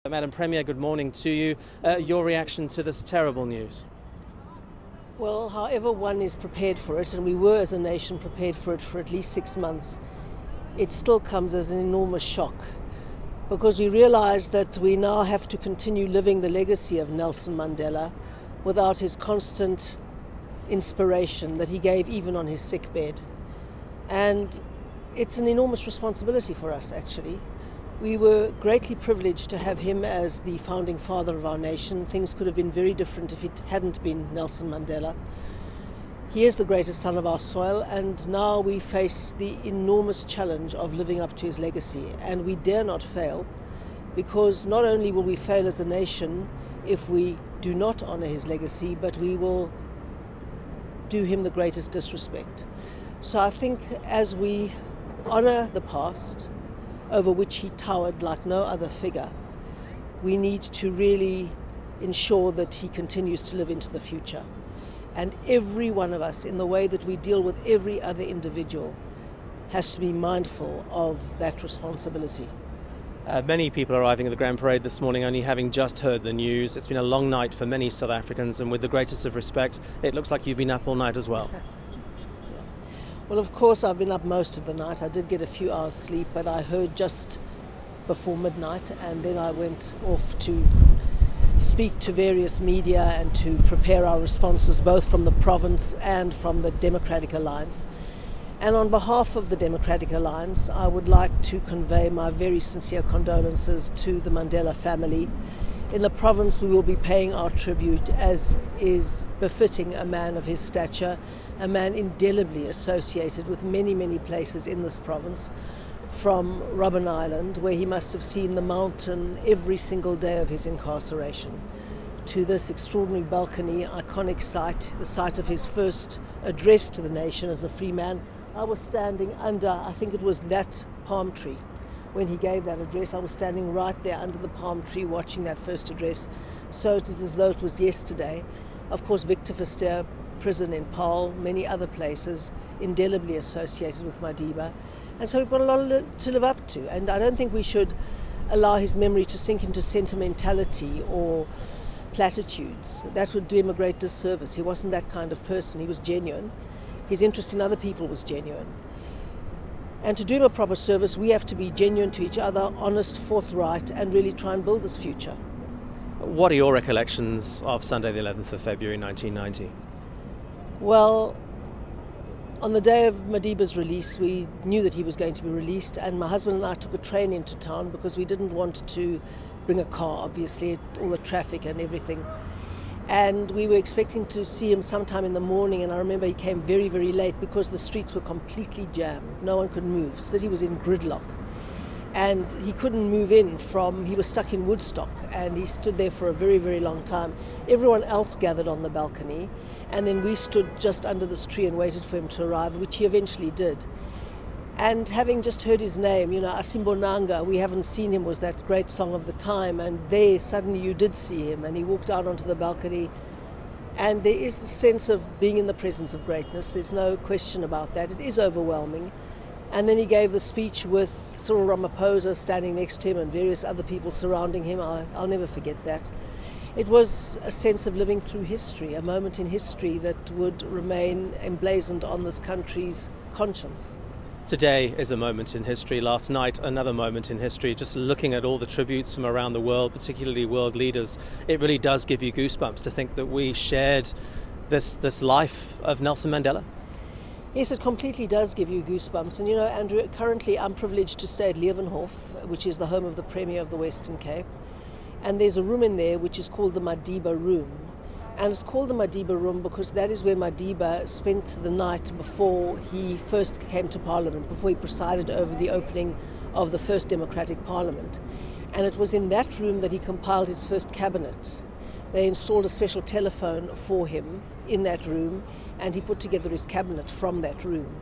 Madam Premier, good morning to you. Your reaction to this terrible news? Well, however one is prepared for it, and we were as a nation prepared for it for at least 6 months, it still comes as an enormous shock because we realise that we now have to continue living the legacy of Nelson Mandela without his constant inspiration that he gave even on his sickbed. And it's an enormous responsibility for us, actually. We were greatly privileged to have him as the founding father of our nation. Things could have been very different if it hadn't been Nelson Mandela. He is the greatest son of our soil, and now we face the enormous challenge of living up to his legacy. And we dare not fail, because not only will we fail as a nation if we do not honour his legacy, but we will do him the greatest disrespect. So I think as we honour the past, over which he towered like no other figure, we need to really ensure that he continues to live into the future. And every one of us, in the way that we deal with every other individual, has to be mindful of that responsibility. Many people arriving at the Grand Parade this morning only having just heard the news. It's been a long night for many South Africans, and with the greatest of respect, it looks like you've been up all night as well. Well, of course, I've been up most of the night. I did get a few hours sleep, but I heard just before midnight, and then I went off to speak to various media and to prepare our responses, both from the province and from the Democratic Alliance. And on behalf of the Democratic Alliance, I would like to convey my very sincere condolences to the Mandela family. In the province, we will be paying our tribute as is befitting a man of his stature, a man indelibly associated with many, many places in this province, from Robben Island, where he must have seen the mountain every single day of his incarceration, to this extraordinary balcony, iconic site, the site of his first address to the nation as a free man. I was standing under, I think it was that palm tree. When he gave that address, I was standing right there under the palm tree watching that first address. So it is as though it was yesterday. Of course, Victor Verster prison in Paarl, many other places, indelibly associated with Madiba. And so we've got a lot to live up to. And I don't think we should allow his memory to sink into sentimentality or platitudes. That would do him a great disservice. He wasn't that kind of person. He was genuine. His interest in other people was genuine. And to do him a proper service, we have to be genuine to each other, honest, forthright, and really try and build this future. What are your recollections of Sunday the 11th of February 1990? Well, on the day of Madiba's release, we knew that he was going to be released, and my husband and I took a train into town because we didn't want to bring a car, obviously, all the traffic and everything. And we were expecting to see him sometime in the morning, and I remember he came very, very late because the streets were completely jammed. No one could move. The city was in gridlock. And he couldn't move he was stuck in Woodstock, and he stood there for a very, very long time. Everyone else gathered on the balcony, and then we stood just under this tree and waited for him to arrive, which he eventually did. And having just heard his name, Asimbonanga, we haven't seen him, was that great song of the time, and there suddenly you did see him, and he walked out onto the balcony, and there is the sense of being in the presence of greatness. There's no question about that. It is overwhelming. And then he gave the speech with Cyril Ramaphosa standing next to him and various other people surrounding him. I'll never forget that. It was a sense of living through history, a moment in history that would remain emblazoned on this country's conscience. Today is a moment in history. Last night, another moment in history. Just looking at all the tributes from around the world, particularly world leaders, it really does give you goosebumps to think that we shared this life of Nelson Mandela. Yes, it completely does give you goosebumps. And Andrew, currently I'm privileged to stay at Leeuwenhof, which is the home of the Premier of the Western Cape. And there's a room in there which is called the Madiba Room. And it's called the Madiba Room because that is where Madiba spent the night before he first came to Parliament, before he presided over the opening of the first democratic Parliament. And it was in that room that he compiled his first cabinet. They installed a special telephone for him in that room, and he put together his cabinet from that room.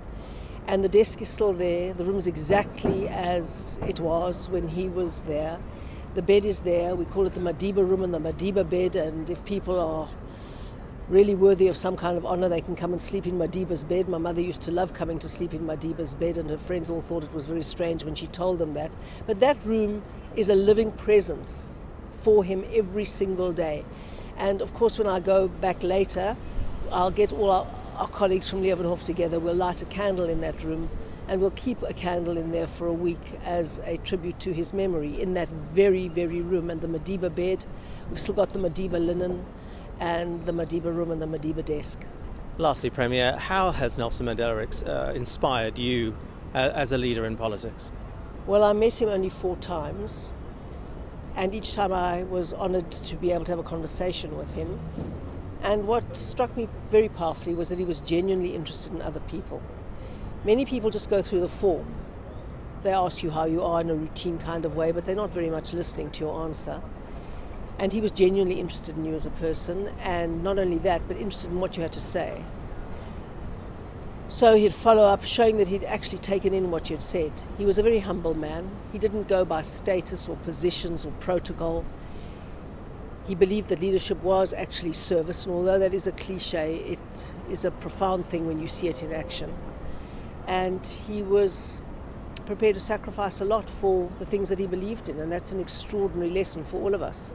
And the desk is still there. The room is exactly as it was when he was there. The bed is there. We call it the Madiba Room and the Madiba bed, and if people are really worthy of some kind of honor, they can come and sleep in Madiba's bed. My mother used to love coming to sleep in Madiba's bed, and her friends all thought it was very strange when she told them that. But that room is a living presence for him every single day. And of course, when I go back later, I'll get all our colleagues from Leeuwenhof together. We'll light a candle in that room, and we'll keep a candle in there for a week as a tribute to his memory in that very, very room. And the Madiba bed, we've still got the Madiba linen, and the Madiba room and the Madiba desk. Lastly, Premier, how has Nelson Mandela inspired you as a leader in politics? Well, I met him only 4 times, and each time I was honoured to be able to have a conversation with him. And what struck me very powerfully was that he was genuinely interested in other people. Many people just go through the form. They ask you how you are in a routine kind of way, but they're not very much listening to your answer. And he was genuinely interested in you as a person, and not only that, but interested in what you had to say. So he'd follow up, showing that he'd actually taken in what you'd said. He was a very humble man. He didn't go by status or positions or protocol. He believed that leadership was actually service, and although that is a cliche, it is a profound thing when you see it in action. And he was prepared to sacrifice a lot for the things that he believed in, and that's an extraordinary lesson for all of us.